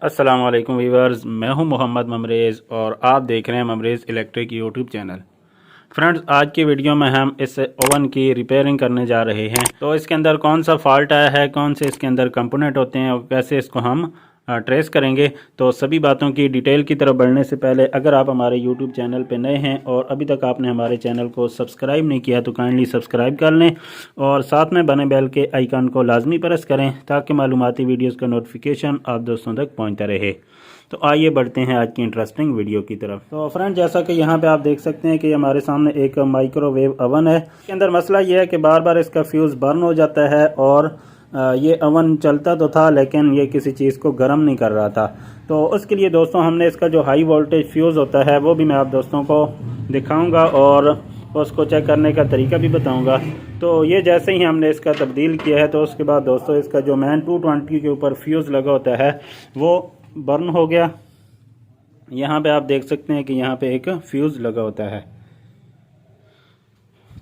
अस्सलाम वालेकुम वीवर्स, मैं हूं मोहम्मद ममरेज़ और आप देख रहे हैं ममरेज़ इलेक्ट्रिक यूट्यूब चैनल। फ्रेंड्स, आज की वीडियो में हम इस ओवन की रिपेयरिंग करने जा रहे हैं। तो इसके अंदर कौन सा फॉल्ट आया है, कौन से इसके अंदर कंपोनेंट होते हैं और कैसे इसको हम ट्रेस करेंगे। तो सभी बातों की डिटेल की तरफ बढ़ने से पहले अगर आप हमारे यूट्यूब चैनल पर नए हैं और अभी तक आपने हमारे चैनल को सब्सक्राइब नहीं किया तो काइंडली सब्सक्राइब कर लें और साथ में बने बेल के आइकन को लाजमी प्रेस करें ताकि मालूमाती वीडियोस का नोटिफिकेशन आप दोस्तों तक पहुंचता रहे। तो आइए बढ़ते हैं आज की इंटरेस्टिंग वीडियो की तरफ। तो फ्रेंड, जैसा कि यहाँ पे आप देख सकते हैं कि हमारे सामने एक माइक्रोवेव अवन है। इसके अंदर मसला ये है कि बार बार इसका फ्यूज़ बर्न हो जाता है और ये अवन चलता तो था लेकिन ये किसी चीज़ को गर्म नहीं कर रहा था। तो उसके लिए दोस्तों हमने इसका जो हाई वोल्टेज फ्यूज़ होता है वो भी मैं आप दोस्तों को दिखाऊंगा और उसको चेक करने का तरीका भी बताऊंगा। तो ये जैसे ही हमने इसका तब्दील किया है तो उसके बाद दोस्तों इसका जो मैन 220 के ऊपर फ्यूज़ लगा होता है वो बर्न हो गया। यहाँ पे आप देख सकते हैं कि यहाँ पे एक फ्यूज़ लगा होता है।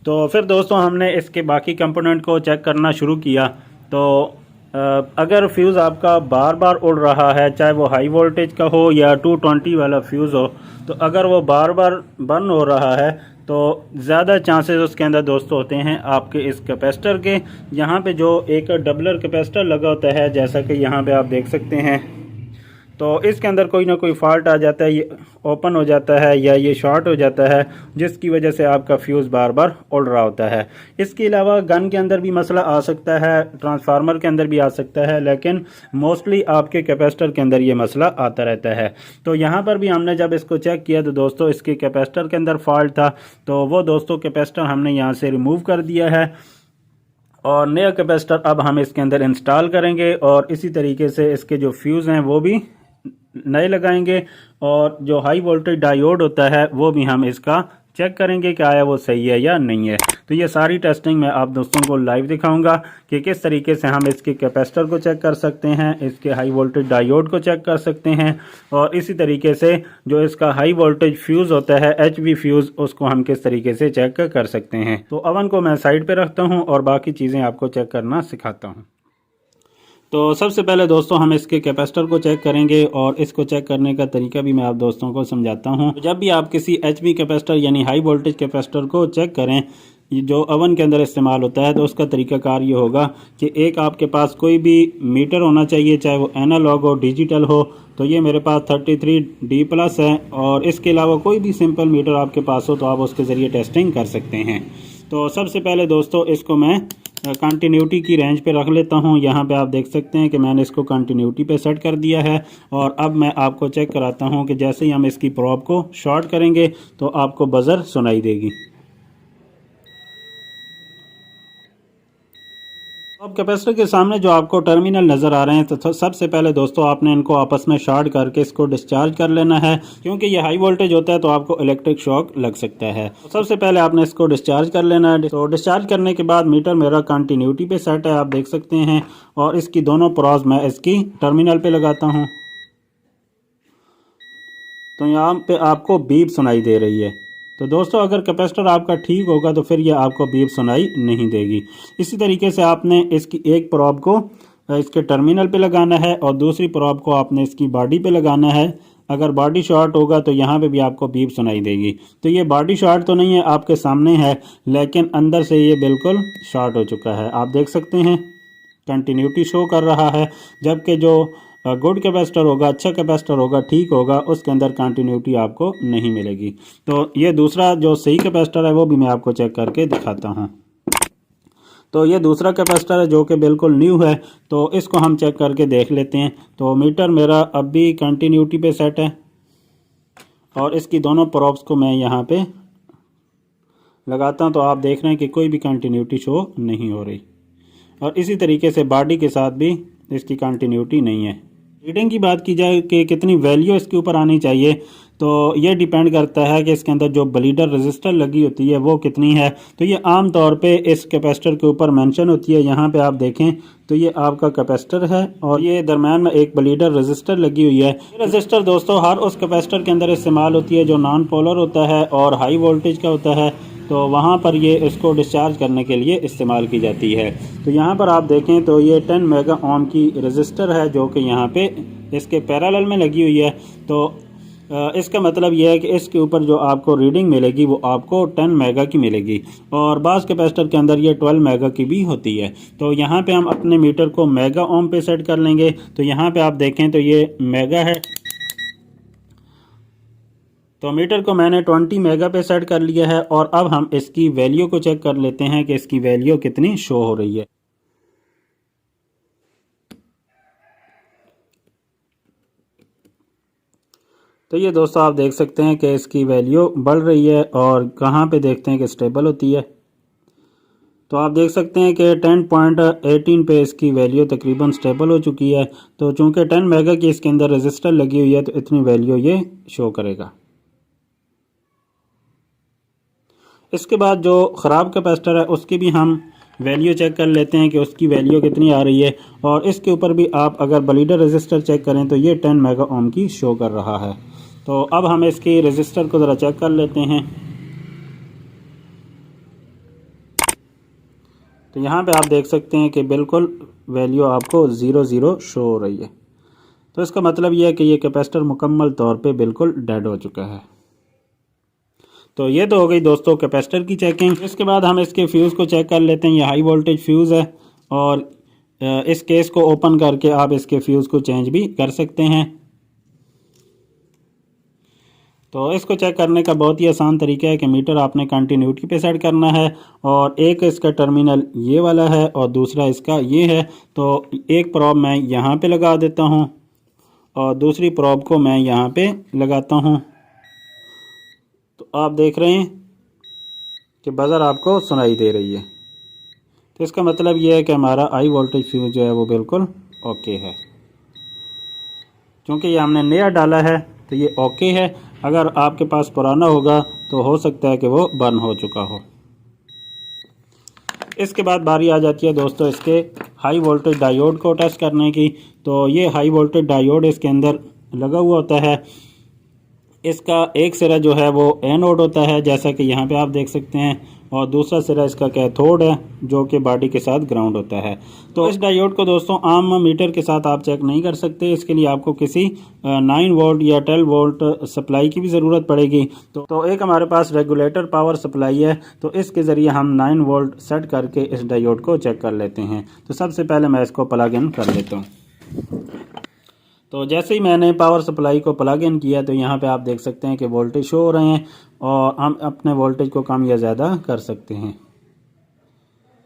तो फिर दोस्तों हमने इसके बाकी कंपोनेंट को चेक करना शुरू किया। तो अगर फ्यूज़ आपका बार बार उड़ रहा है, चाहे वो हाई वोल्टेज का हो या 220 वाला फ्यूज़ हो, तो अगर वो बार बार बर्न हो रहा है तो ज़्यादा चांसेस उसके अंदर दोस्तों होते हैं आपके इस कैपेसिटर के। यहाँ पे जो एक डबलर कैपेसिटर लगा होता है, जैसा कि यहाँ पे आप देख सकते हैं, तो इसके अंदर कोई ना कोई फॉल्ट आ जाता है, ये ओपन हो जाता है या ये शॉर्ट हो जाता है, जिसकी वजह से आपका फ्यूज़ बार बार उड़ रहा होता है। इसके अलावा गन के अंदर भी मसला आ सकता है, ट्रांसफार्मर के अंदर भी आ सकता है, लेकिन मोस्टली आपके कैपेसिटर के अंदर ये मसला आता रहता है। तो यहाँ पर भी हमने जब इसको चेक किया तो दोस्तों इसके कैपेसिटर के अंदर फॉल्ट था। तो वो दोस्तों कैपेसिटर हमने यहाँ से रिमूव कर दिया है और नया कैपेसिटर अब हम इसके अंदर इंस्टॉल करेंगे और इसी तरीके से इसके जो फ्यूज़ हैं वो भी नए लगाएंगे और जो हाई वोल्टेज डायोड होता है वो भी हम इसका चेक करेंगे कि आया वो सही है या नहीं है। तो ये सारी टेस्टिंग मैं आप दोस्तों को लाइव दिखाऊंगा कि किस तरीके से हम इसके कैपेसिटर को चेक कर सकते हैं, इसके हाई वोल्टेज डायोड को चेक कर सकते हैं और इसी तरीके से जो इसका हाई वोल्टेज फ्यूज़ होता है HV फ्यूज़, उसको हम किस तरीके से चेक कर सकते हैं। तो अवन को मैं साइड पर रखता हूँ और बाकी चीज़ें आपको चेक करना सिखाता हूँ। तो सबसे पहले दोस्तों हम इसके कैपेसिटर को चेक करेंगे और इसको चेक करने का तरीका भी मैं आप दोस्तों को समझाता हूं। जब भी आप किसी HV कैपेसिटर यानी हाई वोल्टेज कैपेसिटर को चेक करें जो अवन के अंदर इस्तेमाल होता है, तो उसका तरीकाकार ये होगा कि एक आपके पास कोई भी मीटर होना चाहिए, चाहे वो एनालॉग हो डिजिटल हो। तो ये मेरे पास 33D+ है और इसके अलावा कोई भी सिंपल मीटर आपके पास हो तो आप उसके ज़रिए टेस्टिंग कर सकते हैं। तो सबसे पहले दोस्तों इसको मैं कंटिन्यूटी की रेंज पे रख लेता हूँ। यहाँ पे आप देख सकते हैं कि मैंने इसको कंटिन्यूटी पे सेट कर दिया है और अब मैं आपको चेक कराता हूँ कि जैसे ही हम इसकी प्रोब को शॉर्ट करेंगे तो आपको बज़र सुनाई देगी। अब कैपेसिटर के सामने जो आपको टर्मिनल नज़र आ रहे हैं, तो सबसे पहले दोस्तों आपने इनको आपस में शॉर्ट करके इसको डिस्चार्ज कर लेना है, क्योंकि ये हाई वोल्टेज होता है तो आपको इलेक्ट्रिक शॉक लग सकता है। तो सबसे पहले आपने इसको डिस्चार्ज कर लेना है। तो डिस्चार्ज करने के बाद मीटर मेरा कंटिन्यूटी पे सेट है, आप देख सकते हैं, और इसकी दोनों प्रोज मैं इसकी टर्मिनल पे लगाता हूँ। तो यहाँ पे आपको बीप सुनाई दे रही है। तो दोस्तों अगर कैपेसिटर आपका ठीक होगा तो फिर ये आपको बीप सुनाई नहीं देगी। इसी तरीके से आपने इसकी एक प्रोब को इसके टर्मिनल पे लगाना है और दूसरी प्रोब को आपने इसकी बॉडी पे लगाना है। अगर बॉडी शॉर्ट होगा तो यहाँ पे भी आपको बीप सुनाई देगी। तो ये बॉडी शॉर्ट तो नहीं है, आपके सामने है, लेकिन अंदर से ये बिल्कुल शॉर्ट हो चुका है। आप देख सकते हैं कंटिन्यूटी शो कर रहा है, जबकि जो गुड कैपेसिटर होगा, अच्छा कैपेसिटर होगा, ठीक होगा, उसके अंदर कंटिन्यूटी आपको नहीं मिलेगी। तो ये दूसरा जो सही कैपेसिटर है वो भी मैं आपको चेक करके दिखाता हूँ। तो ये दूसरा कैपेसिटर है जो कि बिल्कुल न्यू है, तो इसको हम चेक करके देख लेते हैं। तो मीटर मेरा अब भी कंटिन्यूटी पे सेट है और इसकी दोनों प्रोब्स को मैं यहाँ पे लगाता हूँ तो आप देख रहे हैं कि कोई भी कंटिन्यूटी शो नहीं हो रही और इसी तरीके से बॉडी के साथ भी इसकी कंटिन्यूटी नहीं है। रीडिंग की बात की जाए कि कितनी वैल्यू इसके ऊपर आनी चाहिए, तो ये डिपेंड करता है कि इसके अंदर जो ब्लीडर रजिस्टर लगी होती है वो कितनी है। तो ये आम तौर पे इस कैपेसिटर के ऊपर मेंशन होती है। यहाँ पे आप देखें तो ये आपका कैपेसिटर है और ये दरम्यान में एक ब्लीडर रजिस्टर लगी हुई है। ये रजिस्टर दोस्तों हर उस कैपेसिटर के अंदर इस्तेमाल होती है जो नॉन पोलर होता है और हाई वोल्टेज का होता है। तो वहाँ पर ये इसको डिस्चार्ज करने के लिए इस्तेमाल की जाती है। तो यहाँ पर आप देखें तो ये 10 मेगा ओम की रजिस्टर है जो कि यहाँ पे इसके पैरेलल में लगी हुई है। तो इसका मतलब यह है कि इसके ऊपर जो आपको रीडिंग मिलेगी वो आपको 10 मेगा की मिलेगी, और बास कैपेसिटर के अंदर ये 12 मेगा की भी होती है। तो यहाँ पे हम अपने मीटर को मेगा ओम पे सेट कर लेंगे। तो यहाँ पे आप देखें तो ये मेगा है, तो मीटर को मैंने 20 मेगा पे सेट कर लिया है। और अब हम इसकी वैल्यू को चेक कर लेते हैं कि इसकी वैल्यू कितनी शो हो रही है। तो ये दोस्तों आप देख सकते हैं कि इसकी वैल्यू बढ़ रही है, और कहाँ पे देखते हैं कि स्टेबल होती है। तो आप देख सकते हैं कि 10.18 पे इसकी वैल्यू तकरीबन स्टेबल हो चुकी है। तो चूंकि 10 मेगा की इसके अंदर रजिस्टर लगी हुई है तो इतनी वैल्यू ये शो करेगा। इसके बाद जो ख़राब कैपेसिटर है उसकी भी हम वैल्यू चेक कर लेते हैं कि उसकी वैल्यू कितनी आ रही है। और इसके ऊपर भी आप अगर ब्लीडर रजिस्टर चेक करें तो ये 10 मेगा ओम की शो कर रहा है। तो अब हम इसकी रजिस्टर को ज़रा चेक कर लेते हैं। तो यहाँ पे आप देख सकते हैं कि बिल्कुल वैल्यू आपको 00 शो हो रही है। तो इसका मतलब यह है कि ये कैपेसिटर मुकम्मल तौर पे बिल्कुल डेड हो चुका है। तो ये तो हो गई दोस्तों कैपेसिटर की चेकिंग। इसके बाद हम इसके फ्यूज़ को चेक कर लेते हैं। ये हाई वोल्टेज फ्यूज़ है, और इस केस को ओपन करके आप इसके फ्यूज़ को चेंज भी कर सकते हैं। तो इसको चेक करने का बहुत ही आसान तरीका है कि मीटर आपने कंटिन्यूटी पे सेट करना है, और एक इसका टर्मिनल ये वाला है और दूसरा इसका ये है। तो एक प्रॉब मैं यहाँ पे लगा देता हूँ और दूसरी प्रॉब को मैं यहाँ पे लगाता हूँ। तो आप देख रहे हैं कि बज़र आपको सुनाई दे रही है। तो इसका मतलब ये है कि हमारा हाई वोल्टेज फ्यूज़ जो है वो बिल्कुल ओके है। क्योंकि ये हमने नया डाला है तो ये ओके है। अगर आपके पास पुराना होगा तो हो सकता है कि वो बर्न हो चुका हो। इसके बाद बारी आ जाती है दोस्तों इसके हाई वोल्टेज डायोड को टेस्ट करने की। तो ये हाई वोल्टेज डायोड इसके अंदर लगा हुआ होता है। इसका एक सिरा जो है वो एनोड होता है, जैसा कि यहाँ पे आप देख सकते हैं, और दूसरा सिरा इसका कैथोड है जो कि बॉडी के साथ ग्राउंड होता है। तो इस डायोड को दोस्तों आम मीटर के साथ आप चेक नहीं कर सकते। इसके लिए आपको किसी 9 वोल्ट या 12 वोल्ट सप्लाई की भी ज़रूरत पड़ेगी। तो एक हमारे पास रेगुलेटर पावर सप्लाई है, तो इसके ज़रिए हम 9 वोल्ट सेट करके इस डायोड को चेक कर लेते हैं। तो सबसे पहले मैं इसको प्लग इन कर लेता हूँ। तो जैसे ही मैंने पावर सप्लाई को प्लग इन किया तो यहाँ पे आप देख सकते हैं कि वोल्टेज शो हो रहे हैं, और हम अपने वोल्टेज को कम या ज़्यादा कर सकते हैं।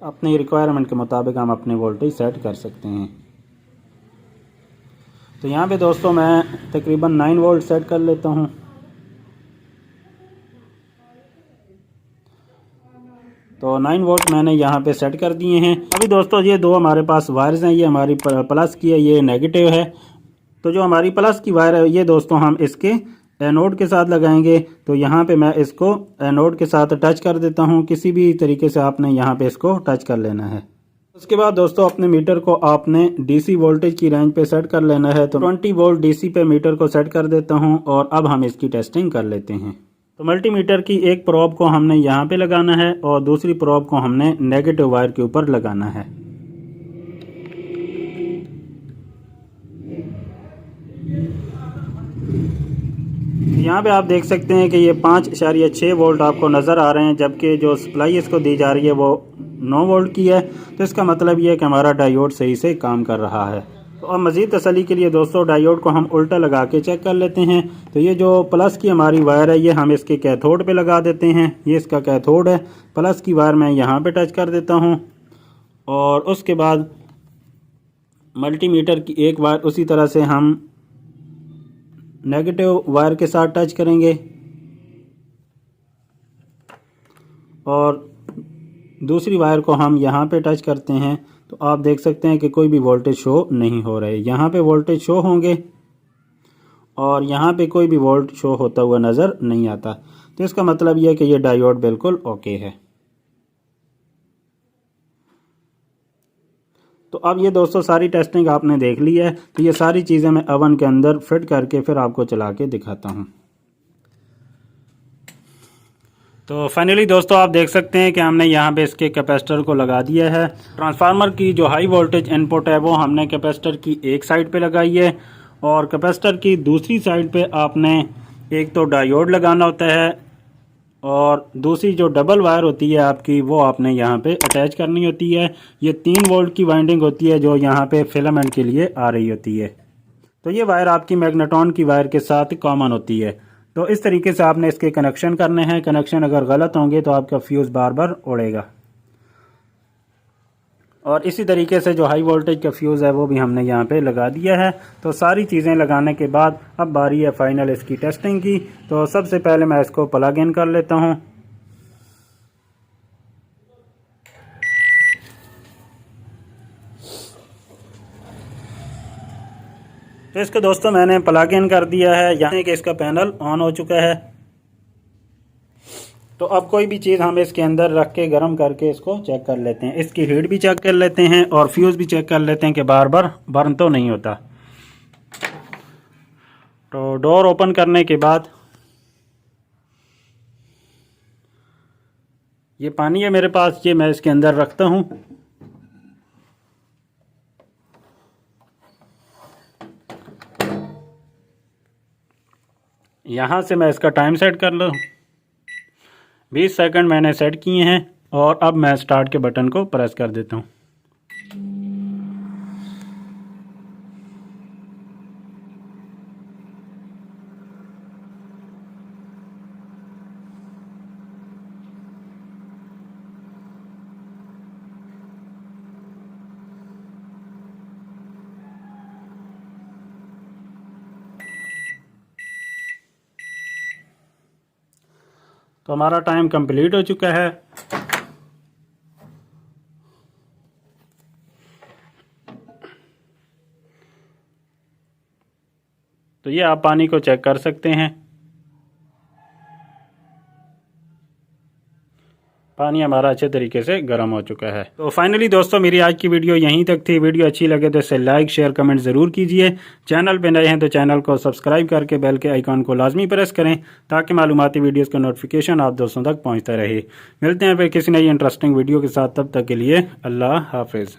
अपनी रिक्वायरमेंट के मुताबिक हम अपने वोल्टेज सेट कर सकते हैं। तो यहाँ पे दोस्तों मैं तकरीबन 9 वोल्ट सेट कर लेता हूँ। तो 9 वोल्ट मैंने यहाँ पे सेट कर दिए हैं। अभी दोस्तों ये दो हमारे पास वायर्स हैं, ये हमारी प्लस की है, ये नेगेटिव है। तो जो हमारी प्लस की वायर है ये दोस्तों हम इसके एनोड के साथ लगाएंगे। तो यहाँ पे मैं इसको एनोड के साथ टच कर देता हूँ। किसी भी तरीके से आपने यहाँ पे इसको टच कर लेना है। उसके बाद दोस्तों अपने मीटर को आपने डीसी वोल्टेज की रेंज पे सेट कर लेना है। तो 20 वोल्ट डीसी पे मीटर को सेट कर देता हूँ, और अब हम इसकी टेस्टिंग कर लेते हैं। तो मल्टीमीटर की एक प्रोब को हमने यहाँ पे लगाना है और दूसरी प्रोब को हमने नेगेटिव वायर के ऊपर लगाना है। यहाँ पे आप देख सकते हैं कि ये 5.6 वोल्ट आपको नज़र आ रहे हैं, जबकि जो सप्लाई इसको दी जा रही है वो 9 वोल्ट की है। तो इसका मतलब ये है कि हमारा डायोड सही से काम कर रहा है। तो अब मज़ीद तसल्ली के लिए दोस्तों डायोड को हम उल्टा लगा के चेक कर लेते हैं। तो ये जो प्लस की हमारी वायर है ये हम इसके कैथोड पे लगा देते हैं। ये इसका कैथोड है। प्लस की वायर मैं यहाँ पे टच कर देता हूँ, और उसके बाद मल्टीमीटर की एक वायर उसी तरह से हम नेगेटिव वायर के साथ टच करेंगे, और दूसरी वायर को हम यहाँ पे टच करते हैं। तो आप देख सकते हैं कि कोई भी वोल्टेज शो नहीं हो रहा है। यहाँ पे वोल्टेज शो होंगे और यहाँ पे कोई भी वोल्ट शो होता हुआ नज़र नहीं आता। तो इसका मतलब यह है कि ये डायोड बिल्कुल ओके है। तो अब ये दोस्तों सारी टेस्टिंग आपने देख ली है। तो ये सारी चीज़ें मैं ओवन के अंदर फिट करके फिर आपको चला के दिखाता हूँ। तो फाइनली दोस्तों आप देख सकते हैं कि हमने यहाँ पे इसके कैपेसिटर को लगा दिया है। ट्रांसफार्मर की जो हाई वोल्टेज इनपुट है वो हमने कैपेसिटर की एक साइड पे लगाई है, और कैपेसिटर की दूसरी साइड पे आपने एक तो डायोड लगाना होता है और दूसरी जो डबल वायर होती है आपकी वो आपने यहाँ पे अटैच करनी होती है। ये 3 वोल्ट की वाइंडिंग होती है जो यहाँ पे फिलामेंट के लिए आ रही होती है। तो ये वायर आपकी मैग्नेट्रॉन की वायर के साथ कॉमन होती है। तो इस तरीके से आपने इसके कनेक्शन करने हैं। कनेक्शन अगर गलत होंगे तो आपका फ्यूज़ बार बार उड़ेगा। और इसी तरीके से जो हाई वोल्टेज का फ्यूज़ है वो भी हमने यहाँ पे लगा दिया है। तो सारी चीज़ें लगाने के बाद अब बारी है फाइनल इसकी टेस्टिंग की। तो सबसे पहले मैं इसको प्लग इन कर लेता हूँ। तो इसको दोस्तों मैंने प्लग इन कर दिया है। यहाँ कि इसका पैनल ऑन हो चुका है। तो अब कोई भी चीज़ हम इसके अंदर रख के गर्म करके इसको चेक कर लेते हैं। इसकी हीट भी चेक कर लेते हैं और फ्यूज़ भी चेक कर लेते हैं कि बार बार बर्न तो नहीं होता। तो डोर ओपन करने के बाद ये पानी है मेरे पास, ये मैं इसके अंदर रखता हूँ। यहाँ से मैं इसका टाइम सेट कर लूँ। 20 सेकंड मैंने सेट किए हैं और अब मैं स्टार्ट के बटन को प्रेस कर देता हूँ। तो हमारा टाइम कंप्लीट हो चुका है। तो ये आप पानी को चेक कर सकते हैं। पानी हमारा अच्छे तरीके से गर्म हो चुका है। तो फाइनली दोस्तों मेरी आज की वीडियो यहीं तक थी। वीडियो अच्छी लगे तो इसे लाइक शेयर कमेंट ज़रूर कीजिए। चैनल पे नए हैं तो चैनल को सब्सक्राइब करके बेल के आइकॉन को लाजमी प्रेस करें ताकि मालूमाती वीडियोस का नोटिफिकेशन आप दोस्तों तक पहुंचता रहे। मिलते हैं फिर किसी नई इंटरेस्टिंग वीडियो के साथ। तब तक के लिए अल्लाह हाफिज़।